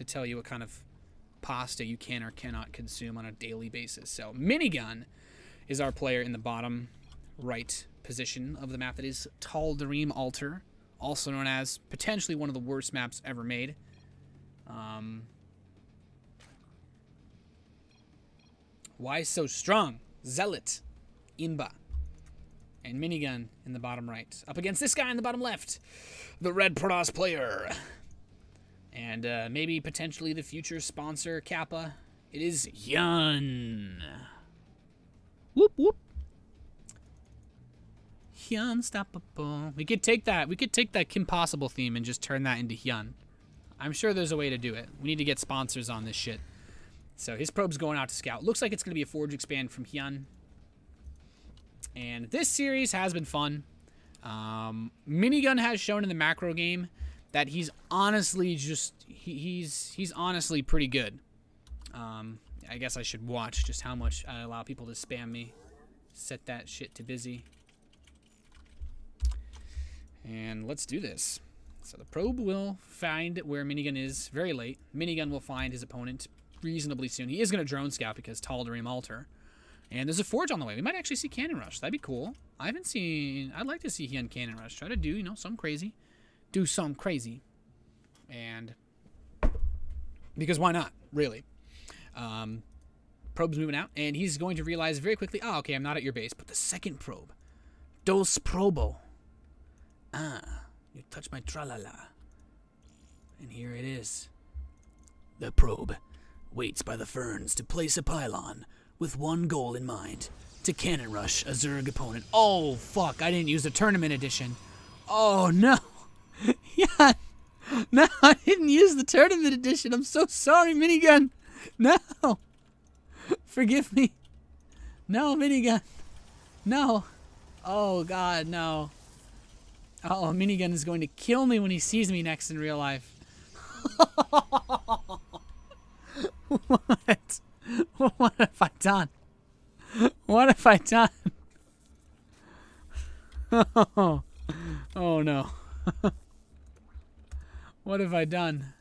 to tell you what kind of pasta you can or cannot consume on a daily basis. So Minigun is our player in the bottom right position of the map. That is Tal'Darim Altar, also known as potentially one of the worst maps ever made. Why so strong? Zealot, Imba, and Minigun in the bottom right. Up against this guy in the bottom left, the Red Protoss player. And maybe potentially the future sponsor, Kappa. It is HyuN. Whoop, whoop. HyuNstoppable. We could take that. We could take that Kim Possible theme and just turn that into HyuN. I'm sure there's a way to do it. We need to get sponsors on this shit. So his probe's going out to scout. Looks like it's going to be a Forge expand from HyuN. And this series has been fun. Minigun has shown in the macro game that he's honestly just... He's honestly pretty good. I guess I should watch just how much I allow people to spam me. Set that shit to busy. And let's do this. So the probe will find where Minigun is very late. Minigun will find his opponent reasonably soon. He is going to drone scout because Tal'Darim Altar. And there's a Forge on the way. We might actually see Cannon Rush. That'd be cool. I haven't seen... I'd like to see HyuN Cannon Rush. Try to do, you know, something crazy. Do something crazy. And... because why not? Really. Probe's moving out. And he's going to realize very quickly, oh, okay, I'm not at your base. But the second probe. Dos Probo. Ah, you touch my tralala. And here it is. The probe waits by the ferns to place a pylon with one goal in mind, to cannon rush a Zerg opponent. Oh, fuck, I didn't use the tournament edition. Oh, no. Yeah, no, I didn't use the tournament edition. I'm so sorry, Minigun. No. Forgive me. No, Minigun. No. Oh, God, no. Oh, Minigun is going to kill me when he sees me next in real life. What? What have I done? What have I done? Oh, oh no. What have I done?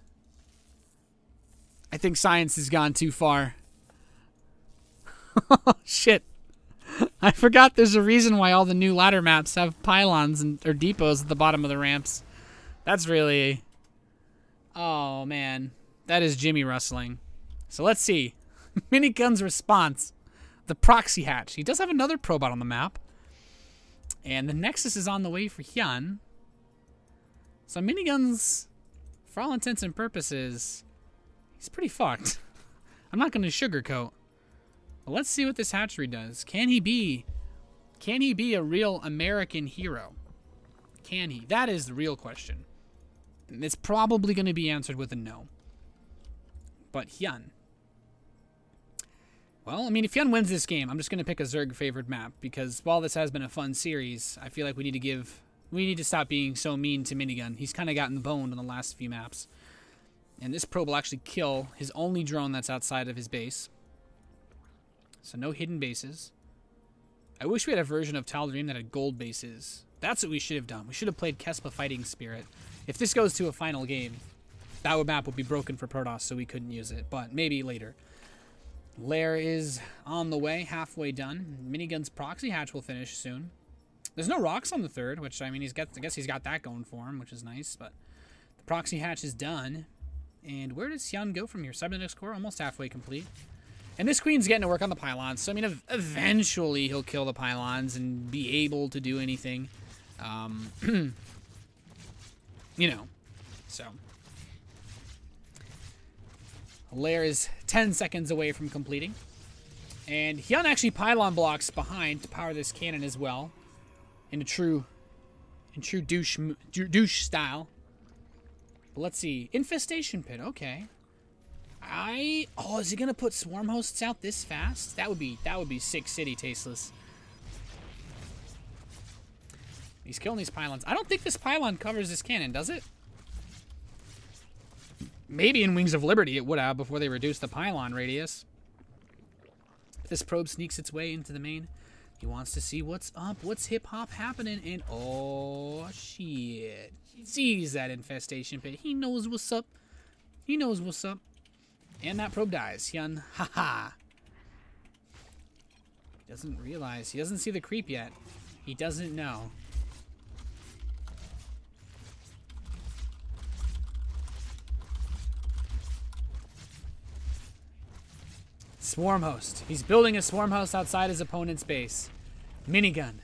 I think science has gone too far. Oh, shit. I forgot there's a reason why all the new ladder maps have pylons or depots at the bottom of the ramps. That's really... oh, man. That is Jimmy rustling. So let's see. Minigun's response. The proxy hatch. He does have another probe out on the map. And the Nexus is on the way for HyuN. So Minigun's, for all intents and purposes, he's pretty fucked. I'm not going to sugarcoat. But let's see what this hatchery does. Can he be a real American hero? Can he? That is the real question. And it's probably going to be answered with a no. But HyuN. Well, I mean, if HyuN wins this game, I'm just going to pick a Zerg favored map, because while this has been a fun series, I feel like we need to stop being so mean to Minigun. He's kind of gotten boned on the last few maps. And this probe will actually kill his only drone that's outside of his base. So no hidden bases. I wish we had a version of Tal'Darim that had gold bases. That's what we should have done. We should have played Kespa Fighting Spirit. If this goes to a final game, that map would be broken for Protoss, so we couldn't use it. But maybe later. Lair is on the way, halfway done. Minigun's proxy hatch will finish soon. There's no rocks on the third, which, I mean, I guess he's got that going for him, which is nice. But the proxy hatch is done. And where does HyuN go from here? Cybernetics core, almost halfway complete. And this queen's getting to work on the pylons, so I mean, eventually he'll kill the pylons and be able to do anything. You know, so. Lair is 10 seconds away from completing. And HyuN actually pylon blocks behind to power this cannon as well. In true douche style. But let's see. Infestation pit, okay. Oh, is he gonna put swarm hosts out this fast? That would be sick city tasteless. He's killing these pylons. I don't think this pylon covers this cannon, does it? Maybe in Wings of Liberty it would have before they reduced the pylon radius. If this probe sneaks its way into the main, he wants to see what's up, what's hip-hop happening, and oh shit. He sees that infestation pit. He knows what's up. He knows what's up. And that probe dies. HyuN, haha. He doesn't realize. He doesn't see the creep yet. He doesn't know. Swarm host. He's building a swarm host outside his opponent's base. Minigun.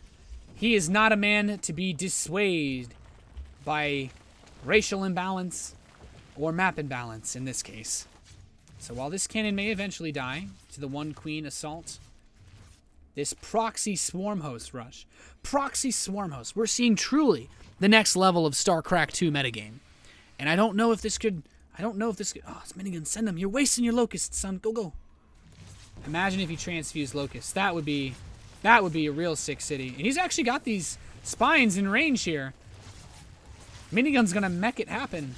He is not a man to be dissuaded by racial imbalance or map imbalance in this case. So while this cannon may eventually die to the one queen assault, this proxy swarm host rush. Proxy swarm host. We're seeing truly the next level of StarCraft 2 metagame. And I don't know if this could... Oh, it's Minigun. Send him. You're wasting your locusts, son. Go, go. Imagine if he transfused locusts. That would be a real sick city. And he's actually got these spines in range here. Minigun's gonna mech it happen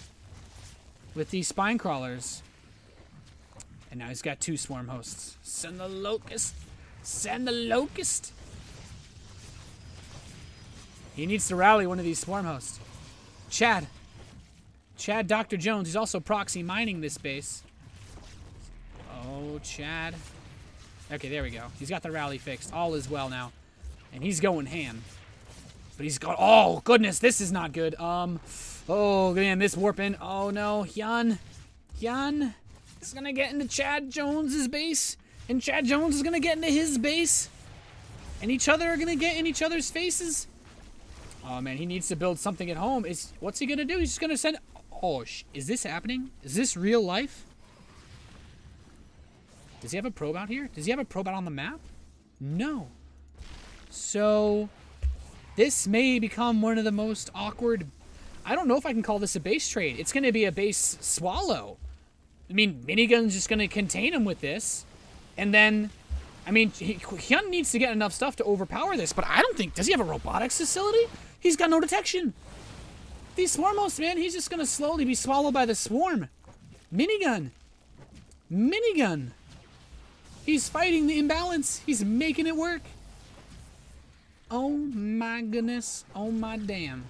with these spine crawlers. And now he's got 2 swarm hosts. Send the locust. Send the locust. He needs to rally one of these swarm hosts. Chad Dr. Jones. He's also proxy mining this base. Oh, Chad. Okay, there we go. He's got the rally fixed. All is well now. And he's going ham. But he's got... Oh, goodness. This is not good. Oh, man. This warping. Oh, no. HyuN is going to get into Chad Jones's base. And Chad Jones is going to get into his base. And each other are going to get in each other's faces. Oh, man. He needs to build something at home. What's he going to do? He's just going to send... Oh, is this happening? Is this real life? Does he have a probe out here? Does he have a probe out on the map? No. So, this may become one of the most awkward... I don't know if I can call this a base trade. It's going to be a base swallow. I mean, Minigun's just going to contain him with this. And then, I mean, HyuN needs to get enough stuff to overpower this. But I don't think... Does he have a robotics facility? He's got no detection. These swarm hosts, man, he's just going to slowly be swallowed by the swarm. Minigun. He's fighting the imbalance. He's making it work. Oh my goodness. Oh my damn.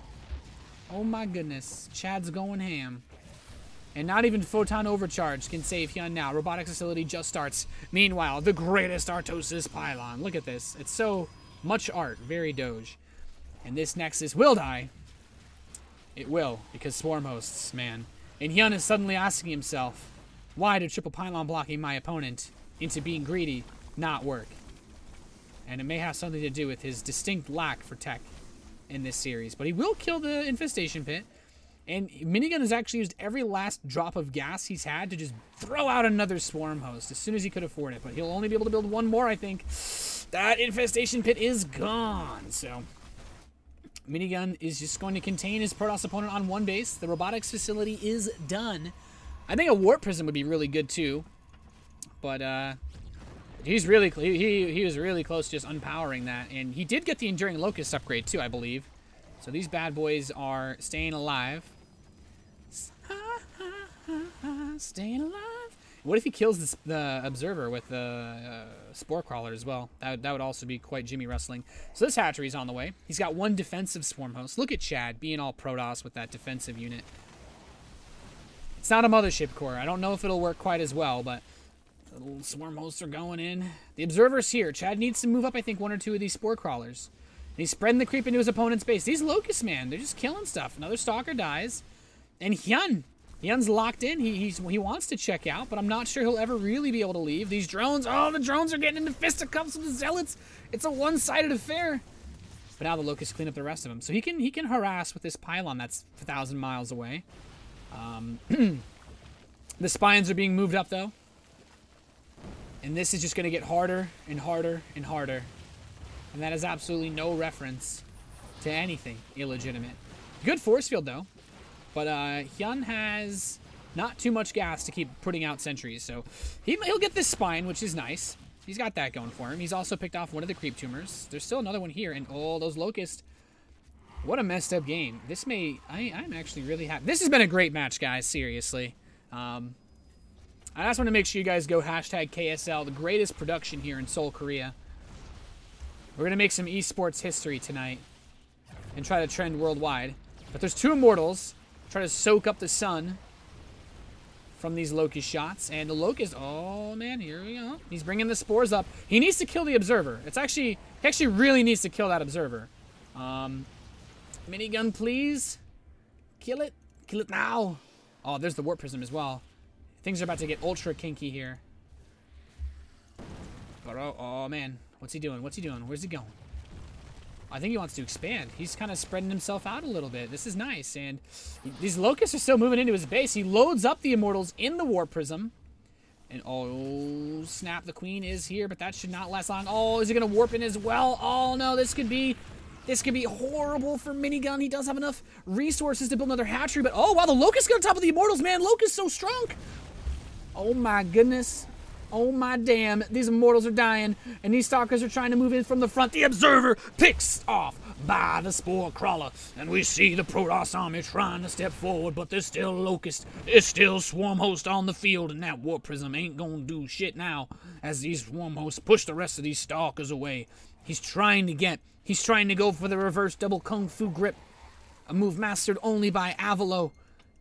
Oh my goodness. Chad's going ham. And not even Photon Overcharge can save HyuN now. Robotics facility just starts. Meanwhile, the greatest Artosis pylon. Look at this. It's so much art. Very Doge. And this Nexus will die. It will. Because swarm hosts, man. And HyuN is suddenly asking himself, why did triple pylon blocking my opponent into being greedy not work? And it may have something to do with his distinct lack for tech in this series. But he will kill the infestation pit. And Minigun has actually used every last drop of gas he's had to just throw out another swarm host as soon as he could afford it. But he'll only be able to build one more, I think. That infestation pit is gone. So Minigun is just going to contain his Protoss opponent on one base. The robotics facility is done. I think a warp prism would be really good too. But he's really he was really close to just unpowering that, and he did get the Enduring Locust upgrade too, I believe. So these bad boys are staying alive. Staying alive. What if he kills the Observer with the Spore Crawler as well? That would also be quite Jimmy wrestling. So this hatchery's on the way. He's got 1 defensive swarm host. Look at Chad being all Protoss with that defensive unit. It's not a mothership core. I don't know if it'll work quite as well, but the little swarm hosts are going in. The Observer's here. Chad needs to move up, I think, 1 or 2 of these Spore Crawlers. And he's spreading the creep into his opponent's base. These Locusts, man, they're just killing stuff. Another Stalker dies. And HyuN's locked in. He wants to check out, but I'm not sure he'll ever really be able to leave. These drones, oh, the drones are getting into fisticuffs with the Zealots. It's a one-sided affair. But now the Locusts clean up the rest of them. So he can harass with this pylon that's 1,000 miles away. The spines are being moved up, though. And this is just going to get harder and harder and harder. And that is absolutely no reference to anything illegitimate. Good force field, though. But HyuN has not too much gas to keep putting out sentries. So he'll get this spine, which is nice. He's got that going for him. He's also picked off 1 of the creep tumors. There's still another one here. And, oh, those locusts. What a messed up game. This I'm actually really happy. This has been a great match, guys. Seriously. I just want to make sure you guys go #KSL, the greatest production here in Seoul, Korea. We're going to make some esports history tonight and try to trend worldwide. But there's 2 Immortals. Try to soak up the sun. from these Locust shots. And the Locust, oh man, here we go. He's bringing the spores up. He needs to kill the Observer. He actually really needs to kill that Observer. Minigun, please. Kill it. Kill it now. Oh, there's the Warp Prism as well. Things are about to get ultra kinky here. But oh man, what's he doing? What's he doing? Where's he going? I think he wants to expand. He's kind of spreading himself out a little bit. This is nice. And these Locusts are still moving into his base. He loads up the Immortals in the Warp Prism. And oh, snap. The Queen is here, but that should not last long. Oh, is he going to warp in as well? Oh, no. This could be horrible for Minigun. He does have enough resources to build another hatchery. But oh, wow. The Locust got on top of the Immortals, man. Locust so strong. Oh, my goodness. Oh my damn, these Immortals are dying, and these Stalkers are trying to move in from the front. The Observer picks off by the Spore Crawler, and we see the Protoss army trying to step forward, but there's still Locust, there's still Swarm Host on the field, and that Warp Prism ain't gonna do shit now, as these Swarm Hosts push the rest of these Stalkers away. He's trying to go for the reverse double Kung Fu grip, a move mastered only by Avalo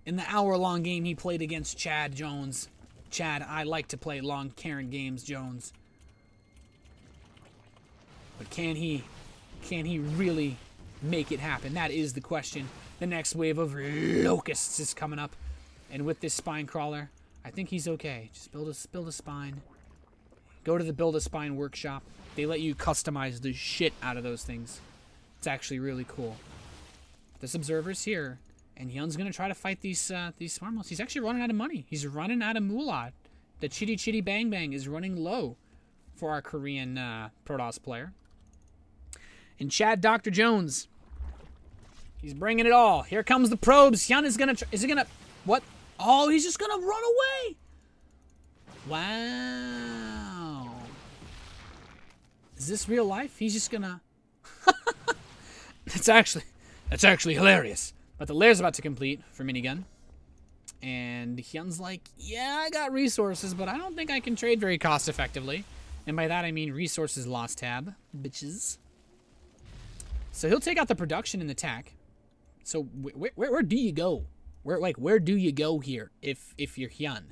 in the hour-long game he played against Chad Jones. Chad, I like to play long Karen games, Jones. But can he really make it happen? That is the question. The next wave of Locusts is coming up. And with this Spine Crawler, I think he's okay. Just build a spine. Go to the Build a Spine workshop. They let you customize the shit out of those things. It's actually really cool. This Observer's here. And HyuN's going to try to fight these Swarm Hosts. He's actually running out of money. He's running out of moolah. The Chitty Chitty Bang Bang is running low for our Korean Protoss player. And Chad Dr. Jones, he's bringing it all. Here comes the probes. HyuN is going to... Is he going to... What? Oh, he's just going to run away. Wow. Is this real life? He's just going to... That's actually hilarious. But the lair's about to complete for Minigun. And HyuN's like, yeah, I got resources, but I don't think I can trade very cost effectively. And by that I mean resources lost tab, bitches. So he'll take out the production and the tech. So where do you go? Where do you go here if you're HyuN?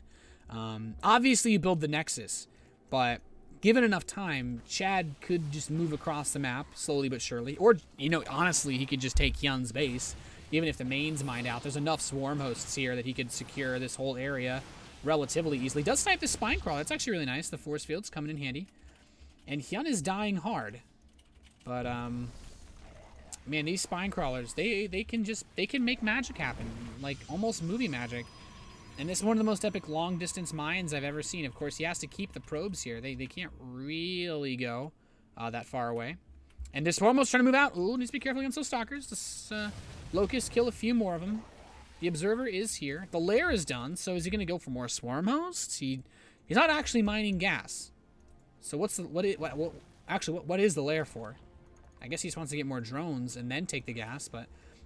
Obviously you build the Nexus, but given enough time, Chad could just move across the map slowly but surely. Or, you know, honestly, he could just take HyuN's base. Even if the main's mined out, there's enough Swarm Hosts here that he could secure this whole area relatively easily. Does snipe the Spine Crawler. That's actually really nice. The force field's coming in handy. And HyuN is dying hard. But, man, these Spine Crawlers, they can make magic happen. Like, almost movie magic. And this is one of the most epic long-distance mines I've ever seen. Of course, he has to keep the probes here. They can't really go that far away. And this Swarm Host trying to move out. Ooh, needs to be careful against those Stalkers. This, Locust kill a few more of them. The Observer is here. The lair is done. So is he going to go for more Swarm Hosts? He's not actually mining gas. So what is the lair for? I guess he just wants to get more drones and then take the gas. But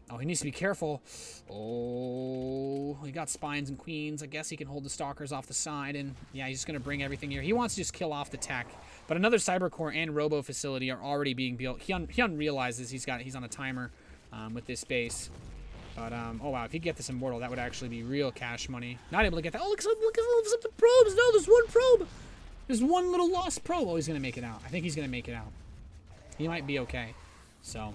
oh, he needs to be careful. Oh, he got Spines and Queens. I guess he can hold the Stalkers off the side. And yeah, he's just going to bring everything here. He wants to just kill off the tech. But another Cybercore and Robo facility are already being built. HyuN realizes he's on a timer. With this base. But, oh wow, if he could get this Immortal, that would actually be real cash money. Not able to get that. Oh, look at the probes. No, there's one probe. There's one little lost probe. Oh, he's going to make it out. I think he's going to make it out. He might be okay. So,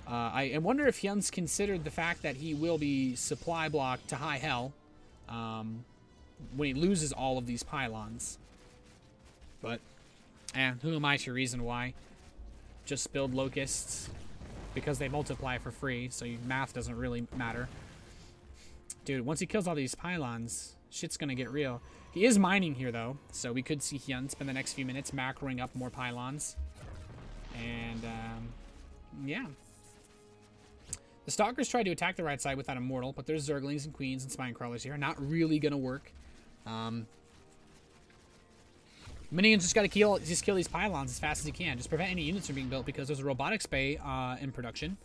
I wonder if HyuN's considered the fact that he will be supply blocked to high hell when he loses all of these pylons. But, who am I to reason why? Just build Locusts. Because they multiply for free, so math doesn't really matter. Dude, once he kills all these pylons, shit's gonna get real. He is mining here, though, so we could see HyuN spend the next few minutes macroing up more pylons. And, yeah. The Stalkers tried to attack the right side with that Immortal, but there's Zerglings and Queens and Spine Crawlers here. Not really gonna work. Minigun's just got to kill these pylons as fast as he can. Just prevent any units from being built because there's a robotics bay in production.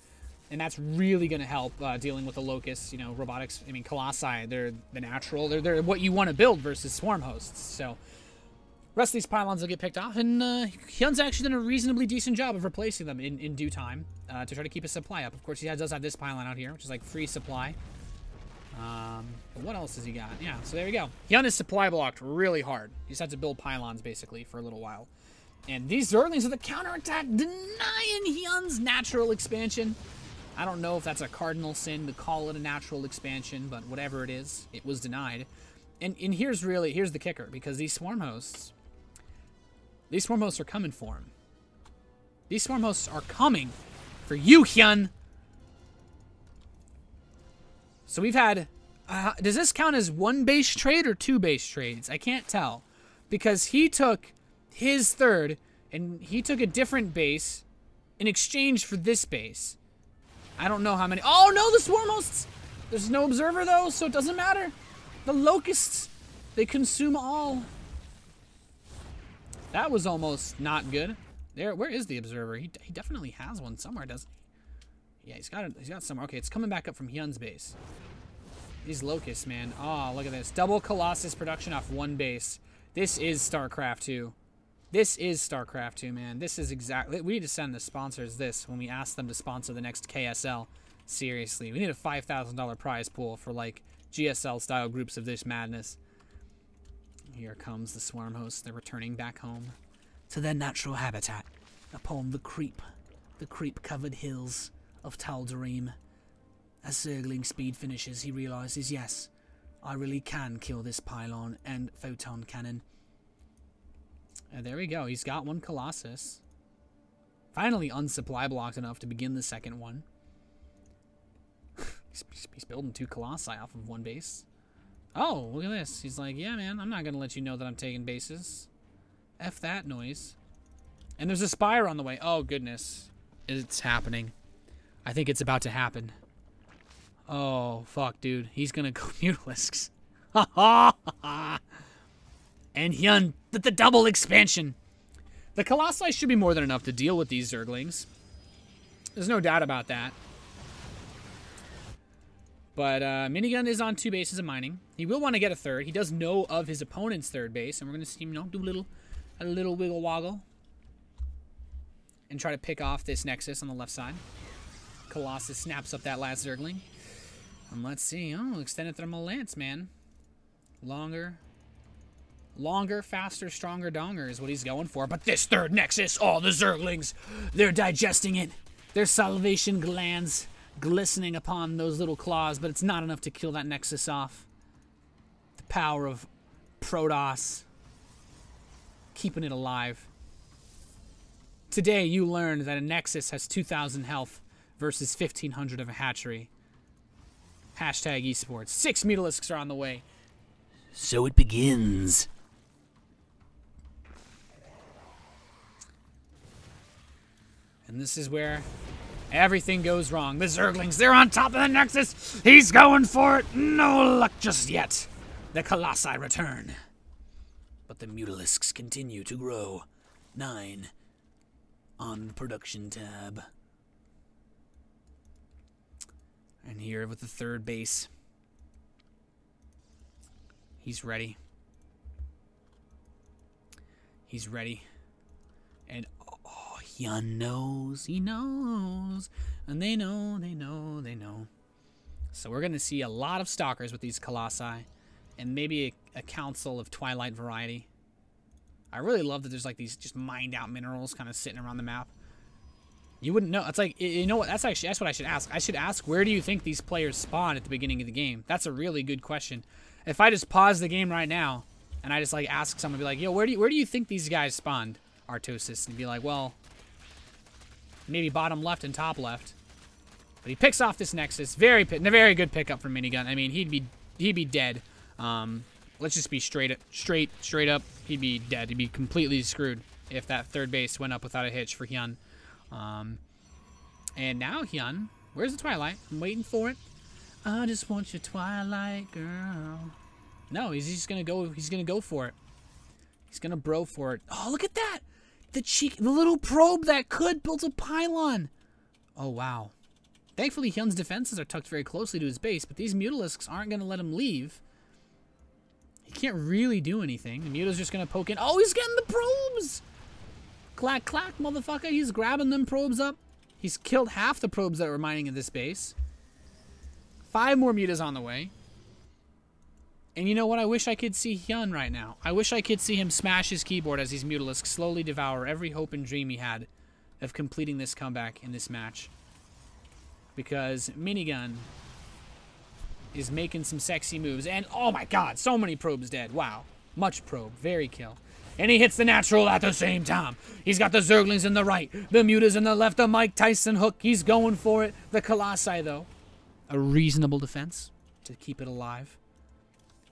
And that's really going to help dealing with the Locusts. You know, robotics, I mean, Colossi, they're the natural. They're what you want to build versus Swarm Hosts. So, rest of these pylons will get picked off. And HyuN's actually done a reasonably decent job of replacing them in due time to try to keep his supply up. Of course, he does have this pylon out here, which is like free supply. But what else has he got? Yeah, so there we go. HyuN is supply blocked really hard. You just have to build pylons, basically, for a little while. And these Zerglings are the counterattack, denying HyuN's natural expansion. I don't know if that's a cardinal sin to call it a natural expansion, but whatever it is, it was denied. And here's the kicker, because these swarm hosts are coming for him. These swarm hosts are coming for you, HyuN. So we've had, does this count as one base trade or two base trades? I can't tell, because he took his third and he took a different base in exchange for this base. I don't know how many. Oh no, the swarm hosts. There's no observer though, so it doesn't matter. The locusts, they consume all. That was almost not good. There, where is the observer? He definitely has one somewhere, doesn't he? Yeah, he's got somewhere. Okay, it's coming back up from HyuN's base. These locusts, man. Oh, look at this. Double Colossus production off one base. This is StarCraft 2. This is StarCraft 2, man. This is exactly... We need to send the sponsors this when we ask them to sponsor the next KSL. Seriously. We need a $5,000 prize pool for, like, GSL-style groups of this madness. Here comes the swarm hosts. They're returning back home to their natural habitat upon the creep-covered hills of Tal'Darim. As Zergling speed finishes, he realizes, yes, I really can kill this pylon and photon cannon. And there we go. He's got one Colossus. Finally unsupply blocked enough to begin the second one. He's building two Colossi off of one base. Oh, look at this. He's like, yeah, man, I'm not going to let you know that I'm taking bases. F that noise. And there's a Spire on the way. Oh, goodness. It's happening. I think it's about to happen. Oh, fuck, dude. He's going to go Mutalisks. Ha ha ha. And HyuN, the double expansion. The Colossi should be more than enough to deal with these Zerglings. There's no doubt about that. But Minigun is on two bases of mining. He will want to get a third. He does know of his opponent's third base, and we're going to see him, do a little wiggle woggle and try to pick off this Nexus on the left side. Colossus snaps up that last Zergling. And let's see. Oh, extended thermal lance, man. Longer, faster, stronger donger is what he's going for. But this third Nexus, oh, the Zerglings, they're digesting it. Their salivation glands glistening upon those little claws, but it's not enough to kill that Nexus off. The power of Protoss keeping it alive. Today you learned that a Nexus has 2,000 health versus 1,500 of a hatchery. Hashtag esports. 6 Mutalisks are on the way. So it begins. And this is where everything goes wrong. The Zerglings, they're on top of the Nexus. He's going for it. No luck just yet. The Colossi return. But the Mutalisks continue to grow. 9 on the production tab. And here with the third base. He's ready. He's ready. And oh, HyuN knows. He knows. And they know, they know, they know. So we're going to see a lot of stalkers with these Colossi. And maybe a council of Twilight variety. I really love that there's like these just mined out minerals kind of sitting around the map. You wouldn't know. It's like, you know what? That's what I should ask. I should ask, where do you think these players spawn at the beginning of the game? That's a really good question. If I just pause the game right now and I just like ask someone, be like, yo, where do you think these guys spawned, Artosis? And be like, well, maybe bottom left and top left. But he picks off this Nexus. Very good pickup from Minigun. I mean, he'd be dead. Let's just be straight up. He'd be dead. He'd be completely screwed if that third base went up without a hitch for HyuN. And now HyuN, where's the Twilight? I'm waiting for it. I just want your Twilight girl. No, he's just gonna go. He's gonna go for it. He's gonna bro for it. Oh, look at that! The little probe that could build a pylon. Oh wow. Thankfully, HyuN's defenses are tucked very closely to his base, but these Mutalisks aren't gonna let him leave. He can't really do anything. The Muta's just gonna poke in. Oh, he's getting the probes! Clack, clack, motherfucker. He's grabbing them probes up. He's killed half the probes that were mining in this base. 5 more Mutas on the way. And you know what? I wish I could see HyuN right now. I wish I could see him smash his keyboard as these Mutalisks slowly devour every hope and dream he had of completing this comeback in this match. Because Minigun is making some sexy moves. And, oh my god, so many probes dead. Wow. Much probe. Very kill. And he hits the natural at the same time. He's got the Zerglings in the right. The Mutas in the left. The Mike Tyson hook. He's going for it. The Colossi, though. A reasonable defense to keep it alive.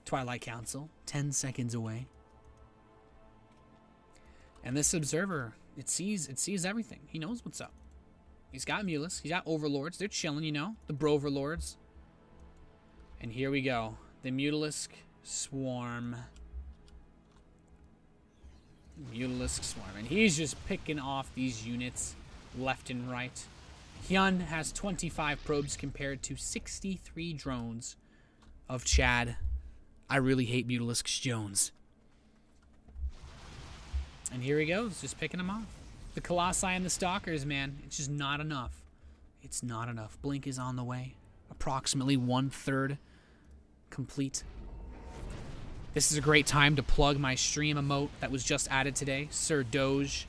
Twilight Council. 10 seconds away. And this Observer, it sees everything. He knows what's up. He's got Mutalisks. He's got Overlords. They're chilling, you know. The Broverlords. And here we go. The Mutalisk Swarm. Mutalisk Swarm. And he's just picking off these units left and right. HyuN has 25 probes compared to 63 drones of Chad. I really hate Mutalisks Jones. And here he goes, just picking them off. The Colossi and the Stalkers, man, it's just not enough. It's not enough. Blink is on the way. Approximately 1/3 complete. This is a great time to plug my stream emote that was just added today, Sir Doge,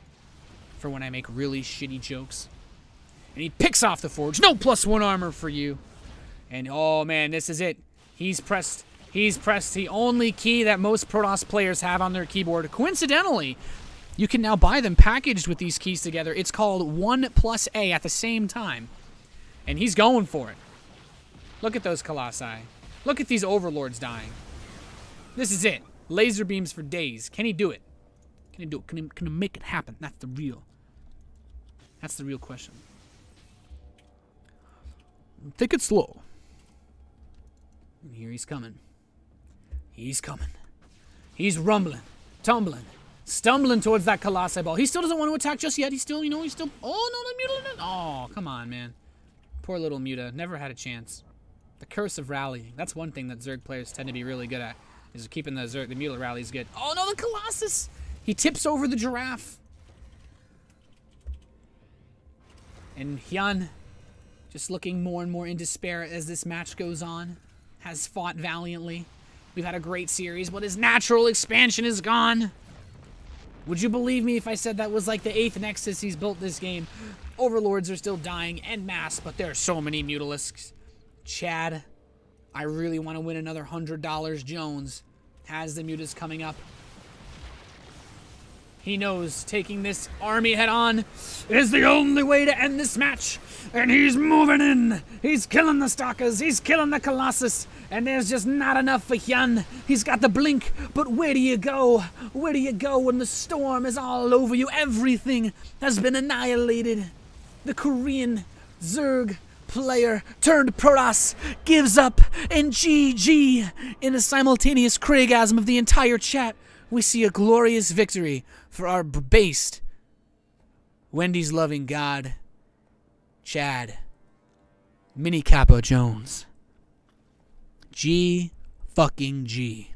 for when I make really shitty jokes. And he picks off the Forge. No +1 armor for you. And oh man, this is it. He's pressed the only key that most Protoss players have on their keyboard. Coincidentally, you can now buy them packaged with these keys together. It's called 1+A at the same time. And he's going for it. Look at those Colossi. Look at these Overlords dying. This is it. Laser beams for days. Can he do it? Can he do it? Can he make it happen? That's the real question. Take it slow. And here he's coming. He's coming. He's rumbling, tumbling, stumbling towards that Colossi ball. He still doesn't want to attack just yet. He's still, oh, no, the Muta. Oh, come on, man. Poor little Muta. Never had a chance. The curse of rallying. That's one thing that Zerg players tend to be really good at, is keeping the Muta rallies good. Oh, no, the Colossus. He tips over the giraffe. And HyuN, just looking more and more in despair as this match goes on, has fought valiantly. We've had a great series, but his natural expansion is gone. Would you believe me if I said that was like the 8th Nexus he's built this game? Overlords are still dying en masse, but there are so many Mutalisks. Chad, I really want to win another $100. Jones has the Mutas coming up. He knows taking this army head on is the only way to end this match. And he's moving in. He's killing the Stalkers. He's killing the Colossus. And there's just not enough for HyuN. He's got the blink, but where do you go? Where do you go when the storm is all over you? Everything has been annihilated. The Korean Zerg player turned Protoss gives up, and GG. In a simultaneous Craigasm of the entire chat, we see a glorious victory for our based, Wendy's loving God, Chad, Mini Kappa Jones. G fucking G.